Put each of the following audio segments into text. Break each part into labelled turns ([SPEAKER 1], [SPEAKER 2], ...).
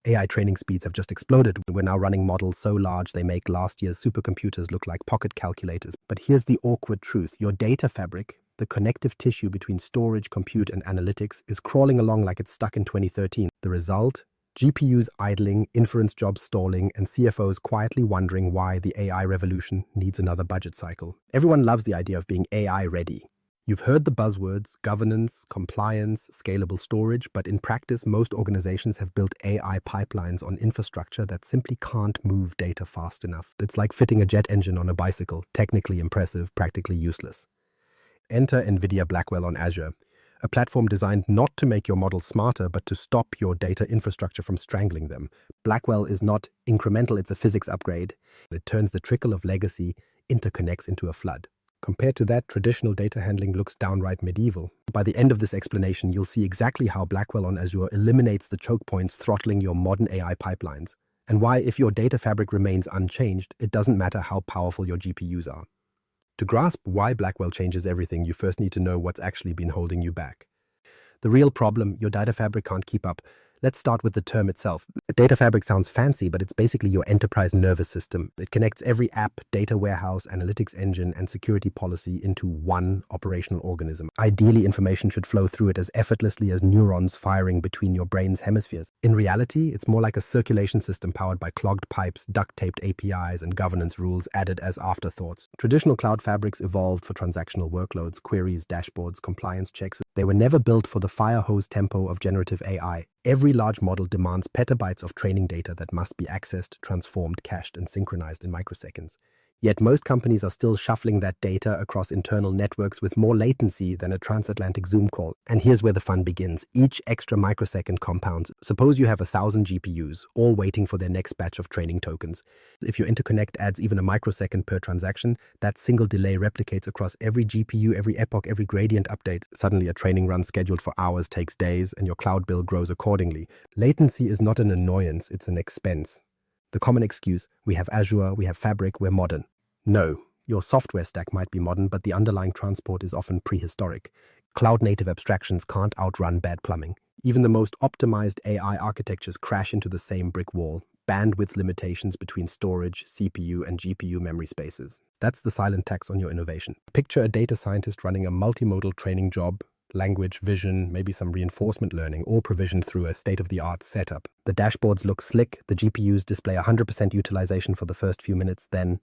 [SPEAKER 1] AI training speeds have just exploded. We're now running models so large they make last year's supercomputers look like pocket calculators. But here's the awkward truth. Your data fabric, the connective tissue between storage, compute, and analytics, is crawling along like it's stuck in 2013. The result? GPUs idling, inference jobs stalling, and CFOs quietly wondering why the AI revolution needs another budget cycle. Everyone loves the idea of being AI ready. You've heard the buzzwords: governance, compliance, scalable storage, but in practice, most organizations have built AI pipelines on infrastructure that simply can't move data fast enough. It's like fitting a jet engine on a bicycle, technically impressive, practically useless. Enter Nvidia Blackwell on Azure, a platform designed not to make your models smarter, but to stop your data infrastructure from strangling them. Blackwell is not incremental, it's a physics upgrade. It turns the trickle of legacy interconnects into a flood. Compared to that, traditional data handling looks downright medieval. By the end of this explanation, you'll see exactly how Blackwell on Azure eliminates the choke points throttling your modern AI pipelines, and why, if your data fabric remains unchanged, it doesn't matter how powerful your GPUs are. To grasp why Blackwell changes everything, you first need to know what's actually been holding you back. The real problem: your data fabric can't keep up. Let's start with the term itself. Data fabric sounds fancy, but it's basically your enterprise nervous system. It connects every app, data warehouse, analytics engine, and security policy into one operational organism. Ideally, information should flow through it as effortlessly as neurons firing between your brain's hemispheres. In reality, it's more like a circulation system powered by clogged pipes, duct-taped APIs, and governance rules added as afterthoughts. Traditional cloud fabrics evolved for transactional workloads, queries, dashboards, compliance checks. They were never built for the fire hose tempo of generative AI. Every large model demands petabytes of training data that must be accessed, transformed, cached, and synchronized in microseconds. Yet most companies are still shuffling that data across internal networks with more latency than a transatlantic Zoom call. And here's where the fun begins. Each extra microsecond compounds. Suppose you have 1,000 GPUs, all waiting for their next batch of training tokens. If your interconnect adds even a microsecond per transaction, that single delay replicates across every GPU, every epoch, every gradient update. Suddenly a training run scheduled for hours takes days, and your cloud bill grows accordingly. Latency is not an annoyance, it's an expense. The common excuse: we have Azure, we have Fabric, we're modern. No, your software stack might be modern, but the underlying transport is often prehistoric. Cloud-native abstractions can't outrun bad plumbing. Even the most optimized AI architectures crash into the same brick wall: bandwidth limitations between storage, CPU, and GPU memory spaces. That's the silent tax on your innovation. Picture a data scientist running a multimodal training job: language, vision, maybe some reinforcement learning, all provisioned through a state-of-the-art setup. The dashboards look slick, the GPUs display 100% utilization for the first few minutes, then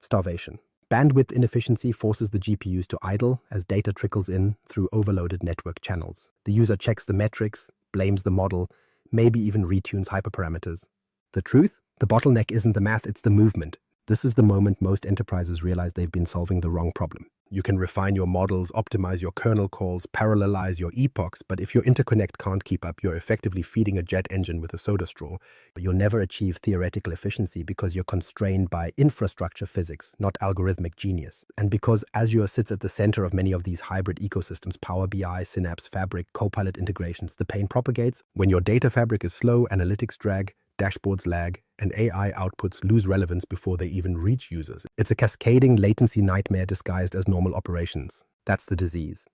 [SPEAKER 1] starvation. Bandwidth inefficiency forces the GPUs to idle as data trickles in through overloaded network channels. The user checks the metrics, blames the model, maybe even retunes hyperparameters. The truth? The bottleneck isn't the math, it's the movement. This is the moment most enterprises realize they've been solving the wrong problem. You can refine your models, optimize your kernel calls, parallelize your epochs, but if your interconnect can't keep up, you're effectively feeding a jet engine with a soda straw. But you'll never achieve theoretical efficiency because you're constrained by infrastructure physics, not algorithmic genius. And because Azure sits at the center of many of these hybrid ecosystems: Power BI, Synapse, Fabric, Copilot integrations, the pain propagates. When your data fabric is slow, analytics drag, dashboards lag, and AI outputs lose relevance before they even reach users. It's a cascading latency nightmare disguised as normal operations. That's the disease.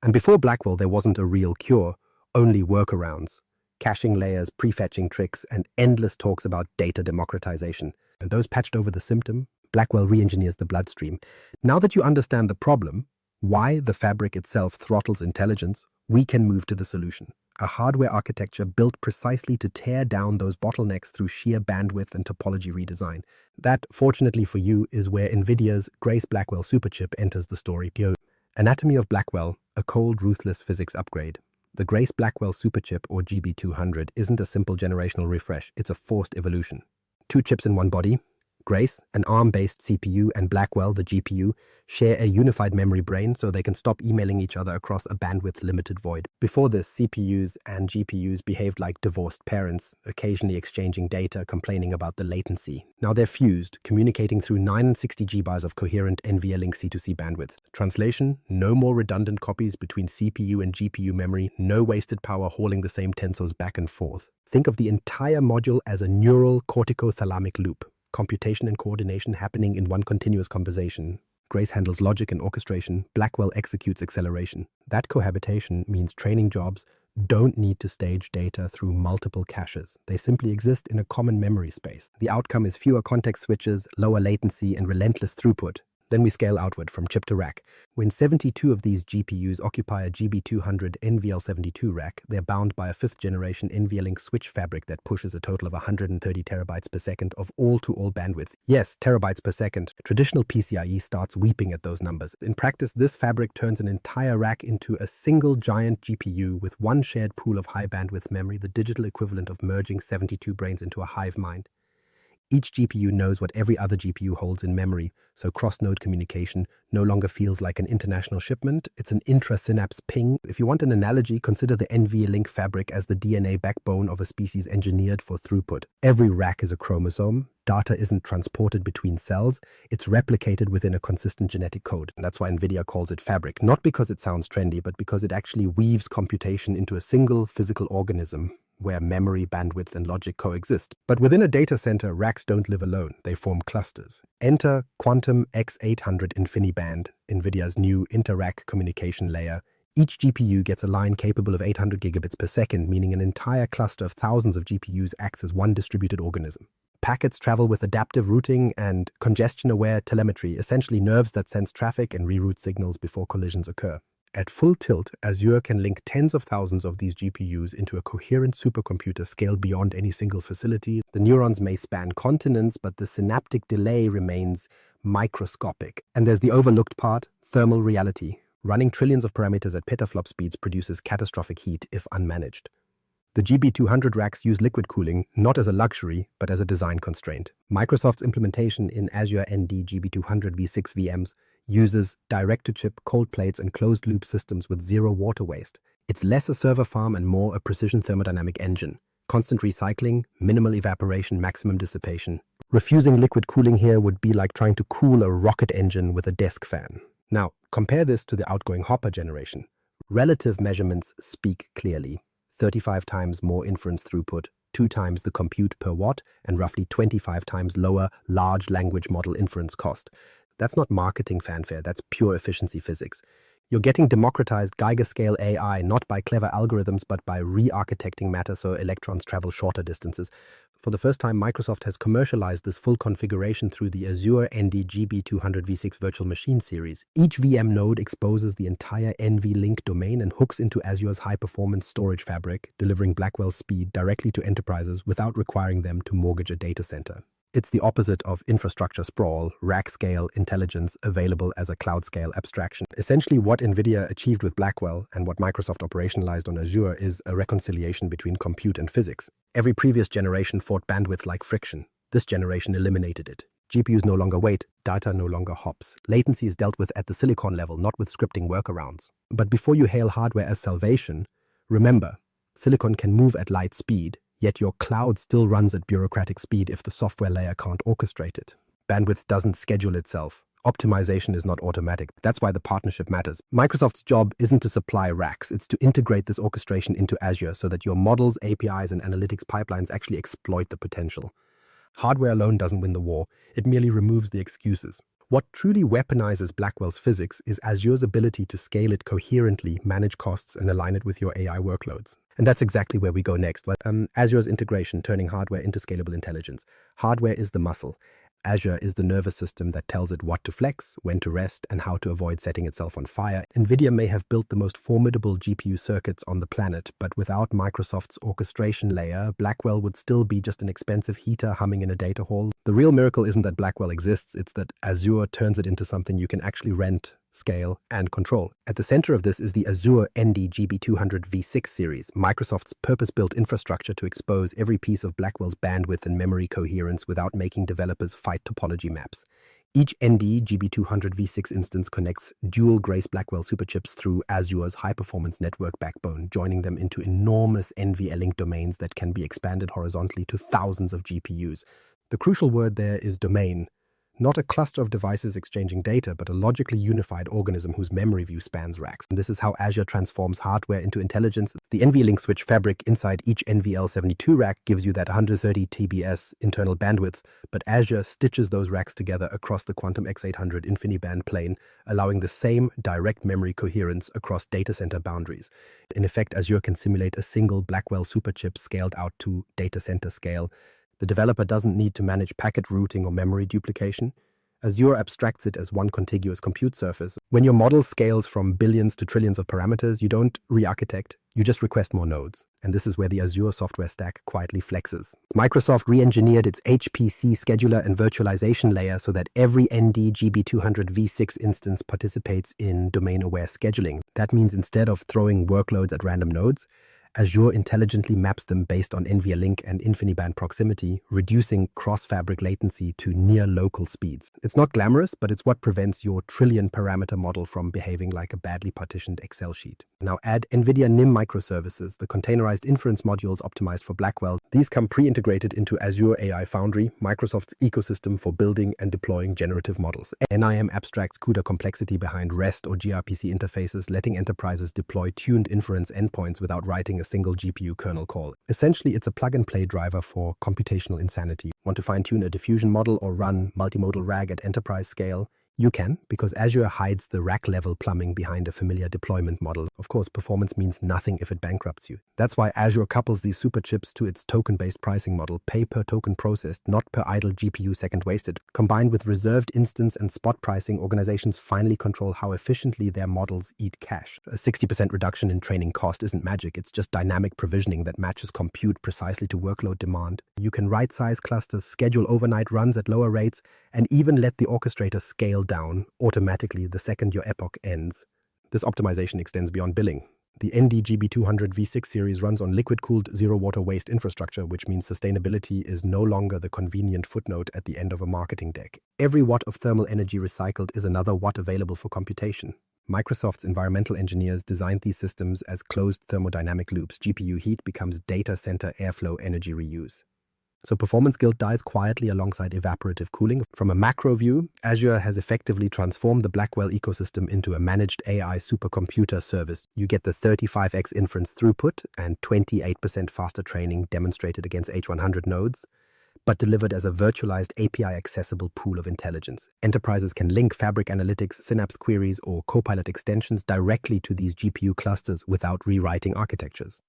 [SPEAKER 1] And before Blackwell, there wasn't a real cure, only workarounds. Caching layers, prefetching tricks, and endless talks about data democratization. And those patched over the symptom, Blackwell re-engineers the bloodstream. Now that you understand the problem, why the fabric itself throttles intelligence, we can move to the solution. A hardware architecture built precisely to tear down those bottlenecks through sheer bandwidth and topology redesign. That, fortunately for you, is where Nvidia's Grace Blackwell superchip enters the story. Anatomy of Blackwell, a cold, ruthless physics upgrade. The Grace Blackwell superchip, or GB200, isn't a simple generational refresh, it's a forced evolution. 2 chips in one body. Grace, an ARM-based CPU, and Blackwell, the GPU, share a unified memory brain so they can stop emailing each other across a bandwidth-limited void. Before this, CPUs and GPUs behaved like divorced parents, occasionally exchanging data, complaining about the latency. Now they're fused, communicating through 960 GB of coherent NVLink C2C bandwidth. Translation: no more redundant copies between CPU and GPU memory, no wasted power hauling the same tensors back and forth. Think of the entire module as a neural corticothalamic loop. Computation and coordination happening in one continuous conversation. Grace handles logic and orchestration. Blackwell executes acceleration. That cohabitation means training jobs don't need to stage data through multiple caches. They simply exist in a common memory space. The outcome is fewer context switches, lower latency, and relentless throughput. Then we scale outward from chip to rack. When 72 of these GPUs occupy a GB200 NVL72 rack, they're bound by a 5th-generation NVLink switch fabric that pushes a total of 130 terabytes per second of all-to-all bandwidth. Yes, terabytes per second. Traditional PCIe starts weeping at those numbers. In practice, this fabric turns an entire rack into a single giant GPU with one shared pool of high-bandwidth memory, the digital equivalent of merging 72 brains into a hive mind. Each GPU knows what every other GPU holds in memory, so cross-node communication no longer feels like an international shipment, it's an intra-synapse ping. If you want an analogy, consider the NVLink fabric as the DNA backbone of a species engineered for throughput. Every rack is a chromosome. Data isn't transported between cells, it's replicated within a consistent genetic code. And that's why Nvidia calls it fabric, not because it sounds trendy, but because it actually weaves computation into a single physical organism, where memory, bandwidth, and logic coexist. But within a data center, racks don't live alone. They form clusters. Enter Quantum X800 InfiniBand, NVIDIA's new inter-rack communication layer. Each GPU gets a line capable of 800 gigabits per second, meaning an entire cluster of thousands of GPUs acts as one distributed organism. Packets travel with adaptive routing and congestion-aware telemetry, essentially nerves that sense traffic and reroute signals before collisions occur. At full tilt, Azure can link tens of thousands of these GPUs into a coherent supercomputer scaled beyond any single facility. The neurons may span continents, but the synaptic delay remains microscopic. And there's the overlooked part, thermal reality. Running trillions of parameters at petaflop speeds produces catastrophic heat if unmanaged. The GB200 racks use liquid cooling not as a luxury, but as a design constraint. Microsoft's implementation in Azure ND GB200 v6 VMs uses direct-to-chip cold plates and closed-loop systems with zero water waste. It's less a server farm and more a precision thermodynamic engine. Constant recycling, minimal evaporation, maximum dissipation. Refusing liquid cooling here would be like trying to cool a rocket engine with a desk fan. Now, compare this to the outgoing Hopper generation. Relative measurements speak clearly. 35 times more inference throughput, 2 times the compute per watt, and roughly 25 times lower large language model inference cost. That's not marketing fanfare, that's pure efficiency physics. You're getting democratized Geiger-scale AI not by clever algorithms but by re-architecting matter so electrons travel shorter distances. For the first time, Microsoft has commercialized this full configuration through the Azure ND GB200 v6 virtual machine series. Each VM node exposes the entire NVLink domain and hooks into Azure's high-performance storage fabric, delivering Blackwell speed directly to enterprises without requiring them to mortgage a data center. It's the opposite of infrastructure sprawl, rack-scale intelligence available as a cloud-scale abstraction. Essentially, what Nvidia achieved with Blackwell and what Microsoft operationalized on Azure is a reconciliation between compute and physics. Every previous generation fought bandwidth like friction. This generation eliminated it. GPUs no longer wait, data no longer hops. Latency is dealt with at the silicon level, not with scripting workarounds. But before you hail hardware as salvation, remember, silicon can move at light speed, yet your cloud still runs at bureaucratic speed if the software layer can't orchestrate it. Bandwidth doesn't schedule itself. Optimization is not automatic. That's why the partnership matters. Microsoft's job isn't to supply racks, it's to integrate this orchestration into Azure so that your models, APIs, and analytics pipelines actually exploit the potential. Hardware alone doesn't win the war, it merely removes the excuses. What truly weaponizes Blackwell's physics is Azure's ability to scale it coherently, manage costs, and align it with your AI workloads. And that's exactly where we go next. Azure's integration, turning hardware into scalable intelligence. Hardware is the muscle. Azure is the nervous system that tells it what to flex, when to rest, and how to avoid setting itself on fire. Nvidia may have built the most formidable GPU circuits on the planet, but without Microsoft's orchestration layer, Blackwell would still be just an expensive heater humming in a data hall. The real miracle isn't that Blackwell exists, it's that Azure turns it into something you can actually rent, scale, and control. At the center of this is the Azure ND GB200 v6 series, Microsoft's purpose-built infrastructure to expose every piece of Blackwell's bandwidth and memory coherence without making developers fight topology maps. Each ND GB200 v6 instance connects dual Grace Blackwell superchips through Azure's high-performance network backbone, joining them into enormous NVLink domains that can be expanded horizontally to thousands of GPUs. The crucial word there is domain. Not a cluster of devices exchanging data, but a logically unified organism whose memory view spans racks. And this is how Azure transforms hardware into intelligence. The NVLink switch fabric inside each NVL72 rack gives you that 130 TBS internal bandwidth, but Azure stitches those racks together across the Quantum X800 InfiniBand plane, allowing the same direct memory coherence across data center boundaries. In effect, Azure can simulate a single Blackwell superchip scaled out to data center scale. The developer doesn't need to manage packet routing or memory duplication. Azure abstracts it as one contiguous compute surface. When your model scales from billions to trillions of parameters, you don't re-architect, you just request more nodes. And this is where the Azure software stack quietly flexes. Microsoft re-engineered its HPC scheduler and virtualization layer so that every ND GB200 v6 instance participates in domain-aware scheduling. That means instead of throwing workloads at random nodes, Azure intelligently maps them based on NVLink and InfiniBand proximity, reducing cross-fabric latency to near-local speeds. It's not glamorous, but it's what prevents your trillion-parameter model from behaving like a badly partitioned Excel sheet. Now add Nvidia NIM microservices, the containerized inference modules optimized for Blackwell. These come pre-integrated into Azure AI Foundry, Microsoft's ecosystem for building and deploying generative models. NIM abstracts CUDA complexity behind REST or gRPC interfaces, letting enterprises deploy tuned inference endpoints without writing a single GPU kernel call. Essentially, it's a plug-and-play driver for computational insanity. Want to fine-tune a diffusion model or run multimodal RAG at enterprise scale? You can, because Azure hides the rack-level plumbing behind a familiar deployment model. Of course, performance means nothing if it bankrupts you. That's why Azure couples these superchips to its token-based pricing model, pay per token processed, not per idle GPU second wasted. Combined with reserved instance and spot pricing, organizations finally control how efficiently their models eat cache. A 60% reduction in training cost isn't magic, it's just dynamic provisioning that matches compute precisely to workload demand. You can right-size clusters, schedule overnight runs at lower rates, and even let the orchestrator scale down automatically the second your epoch ends. This optimization extends beyond billing. The NDGB200 V6 series runs on liquid-cooled zero-water waste infrastructure, which means sustainability is no longer the convenient footnote at the end of a marketing deck. Every watt of thermal energy recycled is another watt available for computation. Microsoft's environmental engineers designed these systems as closed thermodynamic loops. GPU heat becomes data center airflow energy reuse. So performance guilt dies quietly alongside evaporative cooling. From a macro view, Azure has effectively transformed the Blackwell ecosystem into a managed AI supercomputer service. You get the 35x inference throughput and 28% faster training demonstrated against H100 nodes, but delivered as a virtualized API-accessible pool of intelligence. Enterprises can link Fabric Analytics, Synapse queries, or Copilot extensions directly to these GPU clusters without rewriting architectures.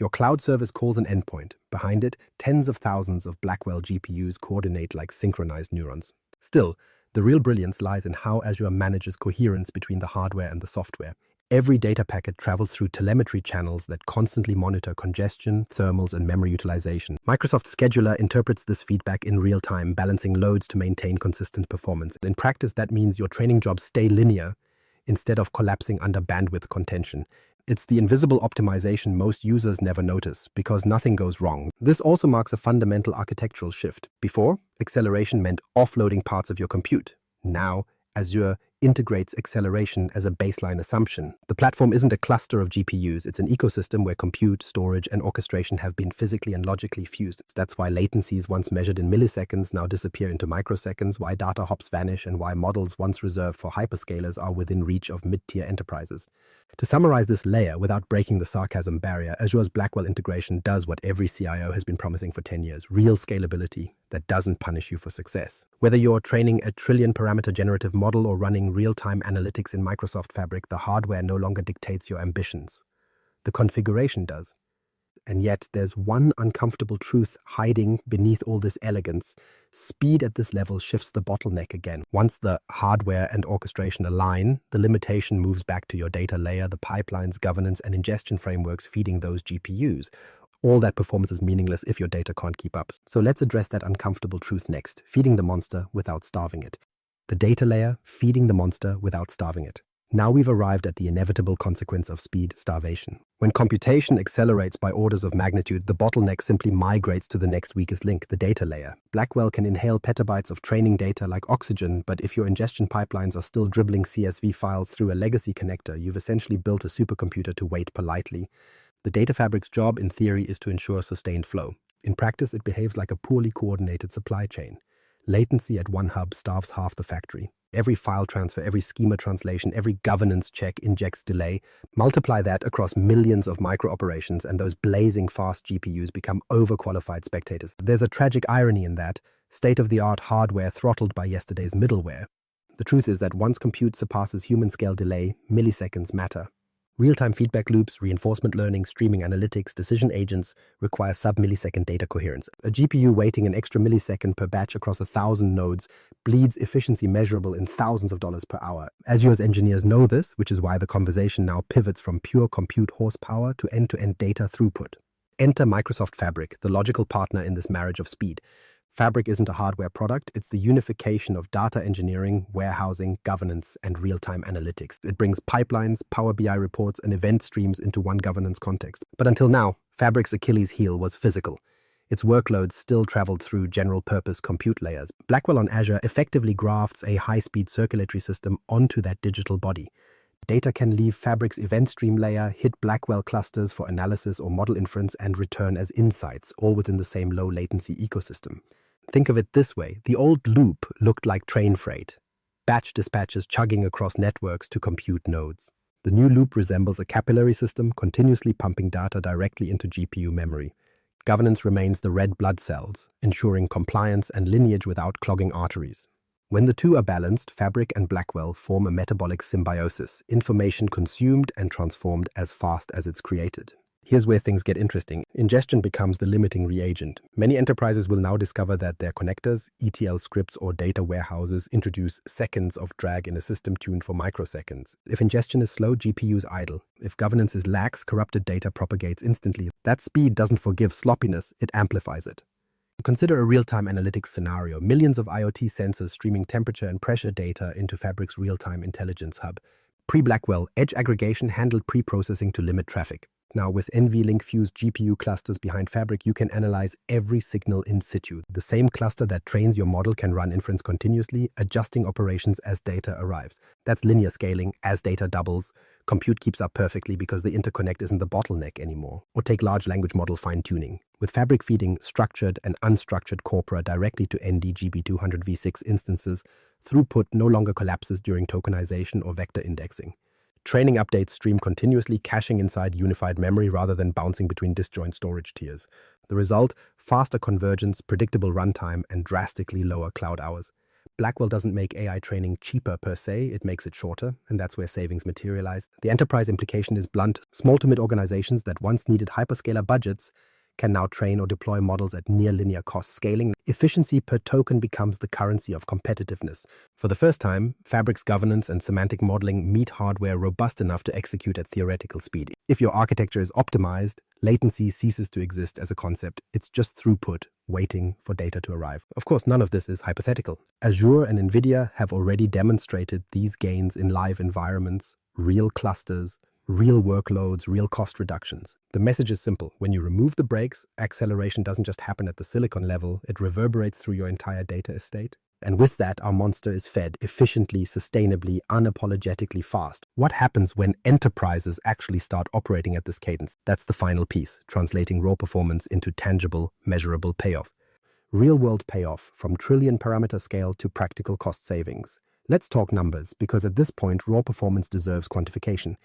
[SPEAKER 1] Your cloud service calls an endpoint. Behind it, tens of thousands of Blackwell GPUs coordinate like synchronized neurons. Still, the real brilliance lies in how Azure manages coherence between the hardware and the software. Every data packet travels through telemetry channels that constantly monitor congestion, thermals, and memory utilization. Microsoft's scheduler interprets this feedback in real time, balancing loads to maintain consistent performance. In practice, that means your training jobs stay linear instead of collapsing under bandwidth contention. It's the invisible optimization most users never notice because nothing goes wrong. This also marks a fundamental architectural shift. Before, acceleration meant offloading parts of your compute. Now, Azure integrates acceleration as a baseline assumption. The platform isn't a cluster of GPUs, it's an ecosystem where compute, storage, and orchestration have been physically and logically fused. That's why latencies once measured in milliseconds now disappear into microseconds, why data hops vanish, and why models once reserved for hyperscalers are within reach of mid-tier enterprises. To summarize this layer without breaking the sarcasm barrier, Azure's Blackwell integration does what every CIO has been promising for 10 years, real scalability that doesn't punish you for success. Whether you're training a trillion-parameter generative model or running real-time analytics in Microsoft Fabric, the hardware no longer dictates your ambitions. The configuration does. And yet, there's one uncomfortable truth hiding beneath all this elegance. Speed at this level shifts the bottleneck again. Once the hardware and orchestration align, the limitation moves back to your data layer, the pipelines, governance, and ingestion frameworks feeding those GPUs. All that performance is meaningless if your data can't keep up. So let's address that uncomfortable truth next, feeding the monster without starving it. The data layer feeding the monster without starving it. Now we've arrived at the inevitable consequence of speed starvation. When computation accelerates by orders of magnitude, the bottleneck simply migrates to the next weakest link, the data layer. Blackwell can inhale petabytes of training data like oxygen, but if your ingestion pipelines are still dribbling CSV files through a legacy connector, you've essentially built a supercomputer to wait politely. The data fabric's job, in theory, is to ensure sustained flow. In practice, it behaves like a poorly coordinated supply chain. Latency at one hub starves half the factory. Every file transfer, every schema translation, every governance check injects delay. Multiply that across millions of micro-operations and those blazing fast GPUs become overqualified spectators. There's a tragic irony in that, state-of-the-art hardware throttled by yesterday's middleware. The truth is that once compute surpasses human-scale delay, milliseconds matter. Real-time feedback loops, reinforcement learning, streaming analytics, decision agents require sub-millisecond data coherence. A GPU waiting an extra millisecond per batch across 1,000 nodes bleeds efficiency measurable in thousands of dollars per hour. Azure's engineers know this, which is why the conversation now pivots from pure compute horsepower to end-to-end data throughput. Enter Microsoft Fabric, the logical partner in this marriage of speed. Fabric isn't a hardware product, it's the unification of data engineering, warehousing, governance, and real-time analytics. It brings pipelines, Power BI reports, and event streams into one governance context. But until now, Fabric's Achilles heel was physical. Its workloads still traveled through general-purpose compute layers. Blackwell on Azure effectively grafts a high-speed circulatory system onto that digital body. Data can leave Fabric's event stream layer, hit Blackwell clusters for analysis or model inference, and return as insights, all within the same low-latency ecosystem. Think of it this way, the old loop looked like train freight, batch dispatches chugging across networks to compute nodes. The new loop resembles a capillary system continuously pumping data directly into GPU memory. Governance remains the red blood cells, ensuring compliance and lineage without clogging arteries. When the two are balanced, Fabric and Blackwell form a metabolic symbiosis, information consumed and transformed as fast as it's created. Here's where things get interesting. Ingestion becomes the limiting reagent. Many enterprises will now discover that their connectors, ETL scripts, or data warehouses introduce seconds of drag in a system tuned for microseconds. If ingestion is slow, GPUs idle. If governance is lax, corrupted data propagates instantly. That speed doesn't forgive sloppiness, it amplifies it. Consider a real-time analytics scenario. Millions of IoT sensors streaming temperature and pressure data into Fabric's real-time intelligence hub. Pre-Blackwell, edge aggregation handled pre-processing to limit traffic. Now, with NVLink fused GPU clusters behind Fabric, you can analyze every signal in situ. The same cluster that trains your model can run inference continuously, adjusting operations as data arrives. That's linear scaling. As data doubles, compute keeps up perfectly because the interconnect isn't the bottleneck anymore. Or take large language model fine-tuning. With Fabric feeding structured and unstructured corpora directly to ND-GB200 v6 instances, throughput no longer collapses during tokenization or vector indexing. Training updates stream continuously, caching inside unified memory rather than bouncing between disjoint storage tiers. The result? Faster convergence, predictable runtime, and drastically lower cloud hours. Blackwell doesn't make AI training cheaper per se, it makes it shorter, and that's where savings materialize. The enterprise implication is blunt. Small to mid organizations that once needed hyperscaler budgets can now train or deploy models at near linear cost scaling. Efficiency per token becomes the currency of competitiveness. For the first time, Fabric's governance and semantic modeling meet hardware robust enough to execute at theoretical speed. If your architecture is optimized, latency ceases to exist as a concept. It's just throughput, waiting for data to arrive. Of course, none of this is hypothetical. Azure and Nvidia have already demonstrated these gains in live environments, real clusters, real workloads, real cost reductions. The message is simple. When you remove the brakes, acceleration doesn't just happen at the silicon level, it reverberates through your entire data estate. And with that, our monster is fed efficiently, sustainably, unapologetically fast. What happens when enterprises actually start operating at this cadence? That's the final piece, translating raw performance into tangible, measurable payoff. Real-world payoff from trillion parameter scale to practical cost savings. Let's talk numbers, because at this point, raw performance deserves quantification.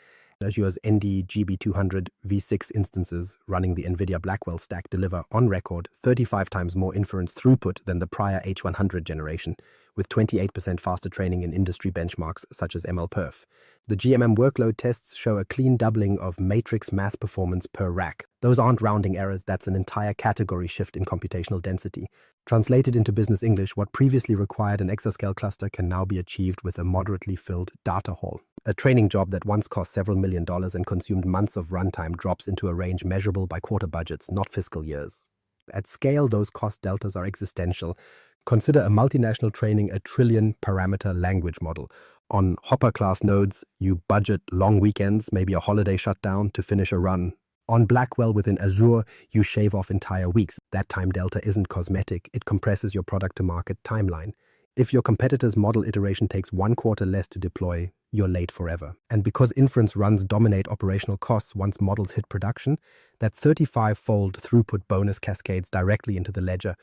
[SPEAKER 1] Azure's ND-GB200 v6 instances running the Nvidia Blackwell stack deliver, on record, 35 times more inference throughput than the prior H100 generation, with 28% faster training in industry benchmarks such as MLPerf. The GMM workload tests show a clean doubling of matrix math performance per rack. Those aren't rounding errors, that's an entire category shift in computational density. Translated into business English, what previously required an exascale cluster can now be achieved with a moderately filled data hall. A training job that once cost several $1 million and consumed months of runtime drops into a range measurable by quarter budgets, not fiscal years. At scale, those cost deltas are existential. Consider a multinational training a trillion parameter language model. On Hopper-class nodes, you budget long weekends, maybe a holiday shutdown to finish a run. On Blackwell within Azure, you shave off entire weeks. That time delta isn't cosmetic, it compresses your product-to-market timeline. If your competitor's model iteration takes 1 quarter less to deploy, you're late forever. And because inference runs dominate operational costs once models hit production, that 35-fold throughput bonus cascades directly into the ledger.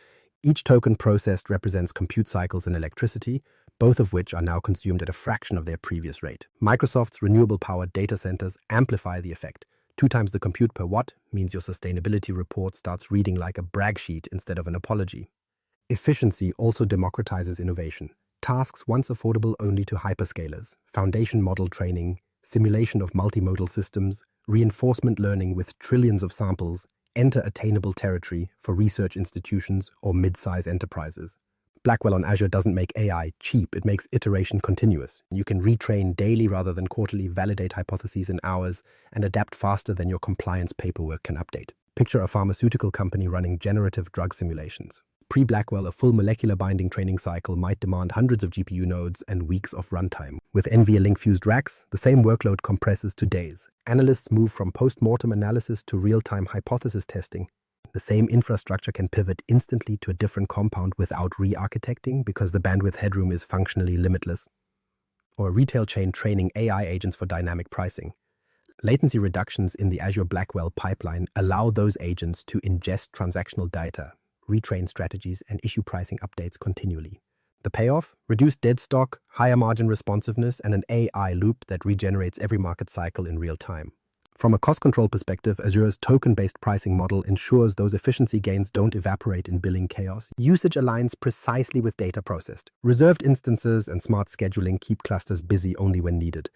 [SPEAKER 1] Each token processed represents compute cycles and electricity, both of which are now consumed at a fraction of their previous rate. Microsoft's renewable-powered data centers amplify the effect. 2 times the compute per watt means your sustainability report starts reading like a brag sheet instead of an apology. Efficiency also democratizes innovation. Tasks once affordable only to hyperscalers, foundation model training, simulation of multimodal systems, reinforcement learning with trillions of samples, enter attainable territory for research institutions or mid-size enterprises. Blackwell on Azure doesn't make AI cheap, it makes iteration continuous. You can retrain daily rather than quarterly, validate hypotheses in hours, and adapt faster than your compliance paperwork can update. Picture a pharmaceutical company running generative drug simulations. Pre-Blackwell, a full molecular binding training cycle might demand hundreds of GPU nodes and weeks of runtime. With NVIDIA link-fused racks, the same workload compresses to days. Analysts move from post-mortem analysis to real-time hypothesis testing. The same infrastructure can pivot instantly to a different compound without re-architecting because the bandwidth headroom is functionally limitless. Or a retail chain training AI agents for dynamic pricing. Latency reductions in the Azure Blackwell pipeline allow those agents to ingest transactional data, retrain strategies, and issue pricing updates continually. The payoff? Reduced dead stock, higher margin responsiveness, and an AI loop that regenerates every market cycle in real time. From a cost control perspective, Azure's token-based pricing model ensures those efficiency gains don't evaporate in billing chaos. Usage aligns precisely with data processed. Reserved instances and smart scheduling keep clusters busy only when needed.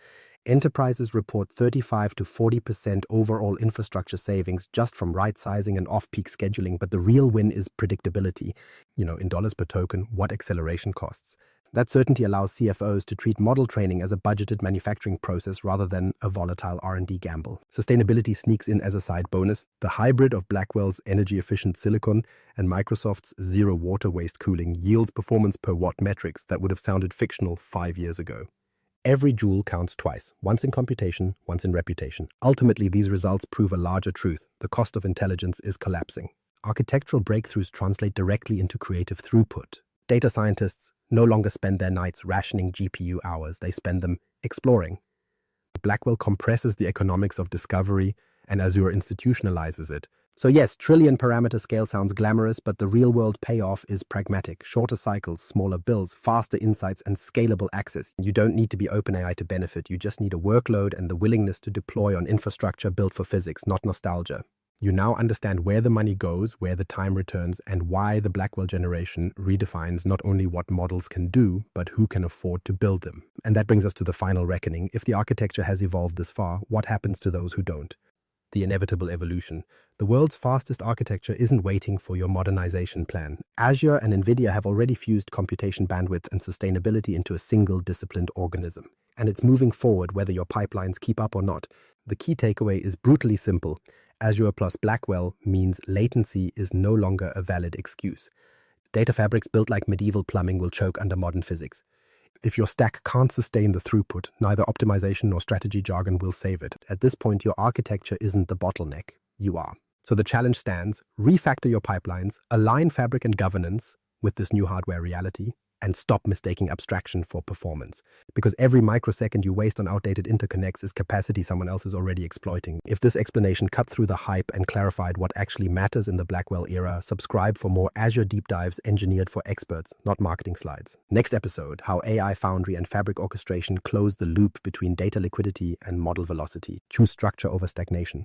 [SPEAKER 1] Enterprises report 35 to 40% overall infrastructure savings just from right-sizing and off-peak scheduling, but the real win is predictability. In dollars per token, what acceleration costs. That certainty allows CFOs to treat model training as a budgeted manufacturing process rather than a volatile R&D gamble. Sustainability sneaks in as a side bonus. The hybrid of Blackwell's energy-efficient silicon and Microsoft's zero water waste cooling yields performance per watt metrics that would have sounded fictional 5 years ago. Every joule counts twice, once in computation, once in reputation. Ultimately, these results prove a larger truth. The cost of intelligence is collapsing. Architectural breakthroughs translate directly into creative throughput. Data scientists no longer spend their nights rationing GPU hours, they spend them exploring. Blackwell compresses the economics of discovery, and Azure institutionalizes it. So yes, trillion parameter scale sounds glamorous, but the real-world payoff is pragmatic. Shorter cycles, smaller bills, faster insights, and scalable access. You don't need to be OpenAI to benefit. You just need a workload and the willingness to deploy on infrastructure built for physics, not nostalgia. You now understand where the money goes, where the time returns, and why the Blackwell generation redefines not only what models can do, but who can afford to build them. And that brings us to the final reckoning. If the architecture has evolved this far, what happens to those who don't? The inevitable evolution. The world's fastest architecture isn't waiting for your modernization plan. Azure and Nvidia have already fused computation bandwidth and sustainability into a single disciplined organism. And it's moving forward whether your pipelines keep up or not. The key takeaway is brutally simple. Azure plus Blackwell means latency is no longer a valid excuse. Data fabrics built like medieval plumbing will choke under modern physics. If your stack can't sustain the throughput, neither optimization nor strategy jargon will save it. At this point, your architecture isn't the bottleneck, you are. So the challenge stands: refactor your pipelines, align fabric and governance with this new hardware reality, and stop mistaking abstraction for performance. Because every microsecond you waste on outdated interconnects is capacity someone else is already exploiting. If this explanation cut through the hype and clarified what actually matters in the Blackwell era, subscribe for more Azure deep dives engineered for experts, not marketing slides. Next episode, how AI Foundry and Fabric orchestration close the loop between data liquidity and model velocity. Choose structure over stagnation.